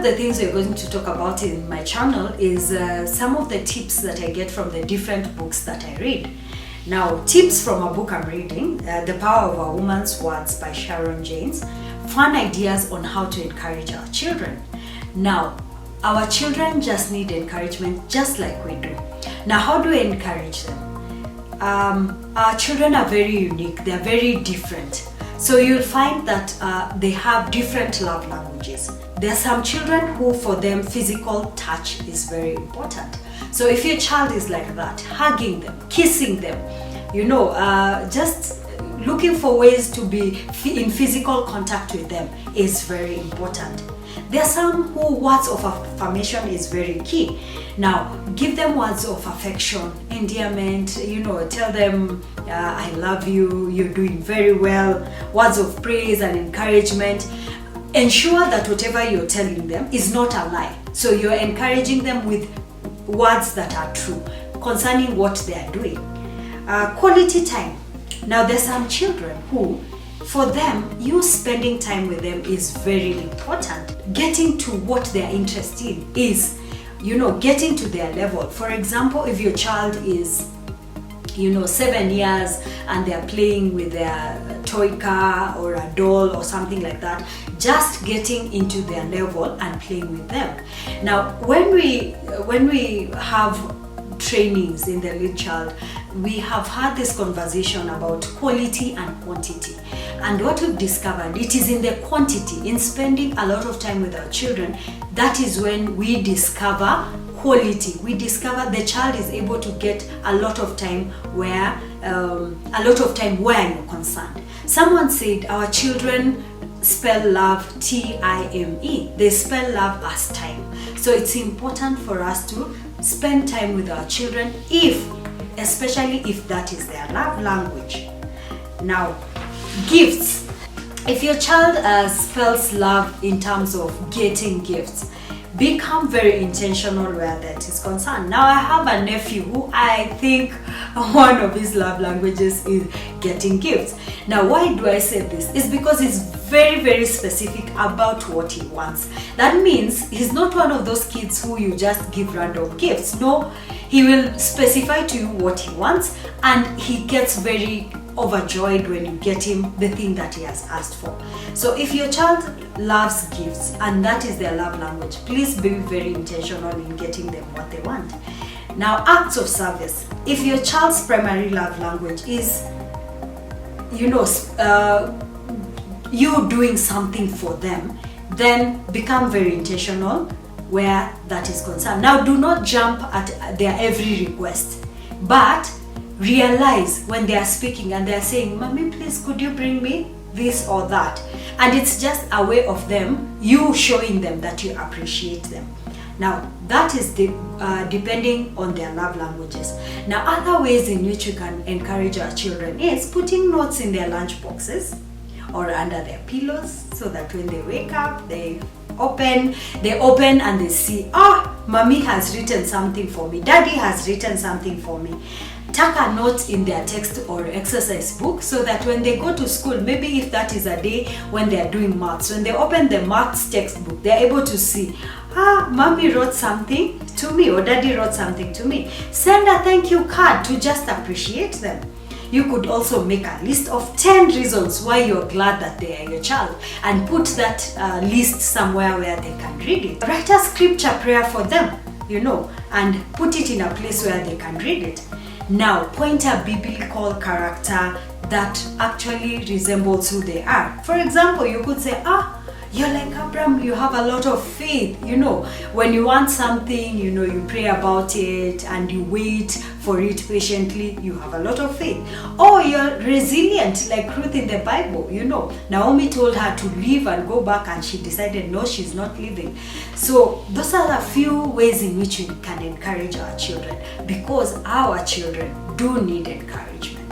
the things we're going to talk about in my channel is some of the tips that I get from the different books that I read. Now, tips from a book I'm reading, The Power of a Woman's Words by Sharon James. Fun ideas on how to encourage our children. Now, our children just need encouragement just like we do. Now, how do we encourage them? Our children are very unique, they're very different. So you'll find that they have different love languages. There are some children who, for them, physical touch is very important. So if your child is like that, hugging them, kissing them, just looking for ways to be in physical contact with them is very important. There are some who words of affirmation is very key. Now, give them words of affection, endearment, tell them, I love you, you're doing very well, words of praise and encouragement. Ensure that whatever you're telling them is not a lie. So you're encouraging them with words that are true concerning what they are doing. Quality time. Now, there's some children who, for them, you spending time with them is very important. Getting to what they're interested in is, getting to their level. For example, if your child is, 7 years and they're playing with their toy car or a doll or something like that, just getting into their level and playing with them. Now, when we have trainings in the lead child, we have had this conversation about quality and quantity. And what we've discovered, it is in the quantity, in spending a lot of time with our children, that is when we discover quality. We discover the child is able to get a lot of time where you're concerned. Someone said our children spell love T-I-M-E. They spell love as time. So it's important for us to spend time with our children, especially if that is their love language. Now, gifts. If your child spells love in terms of getting gifts, become very intentional where that is concerned. Now, I have a nephew who I think one of his love languages is getting gifts. Now, why do I say this? It's because he's very, very specific about what he wants. That means he's not one of those kids who you just give random gifts. No, he will specify to you what he wants, and he gets very overjoyed when you get him the thing that he has asked for. So if your child loves gifts and that is their love language, please be very intentional in getting them what they want. Now, acts of service. If your child's primary love language is you doing something for them, then become very intentional where that is concerned. Now, do not jump at their every request, but realize when they are speaking and they are saying, "Mommy, please, could you bring me this or that?" And it's just a way of you showing them that you appreciate them. Now, that is depending on their love languages. Now, other ways in which we can encourage our children is putting notes in their lunch boxes or under their pillows, so that when they wake up, they open and they see, Mommy has written something for me, Daddy has written something for me. Tuck a note in their text or exercise book, so that when they go to school, maybe if that is a day when they are doing maths, when they open the maths textbook, they are able to see, Mommy wrote something to me or Daddy wrote something to me. Send a thank you card to just appreciate them. You could also make a list of 10 reasons why you're glad that they are your child, and put that list somewhere where they can read it. Write a scripture prayer for them, and put it in a place where they can read it. Now, point a biblical character that actually resembles who they are. For example, you could say, you're like Abraham, you have a lot of faith. When you want something, you pray about it and you wait for it patiently, you have a lot of faith. Or you're resilient, like Ruth in the Bible. Naomi told her to leave and go back, and she decided, no, she's not leaving. So those are a few ways in which we can encourage our children, because our children do need encouragement.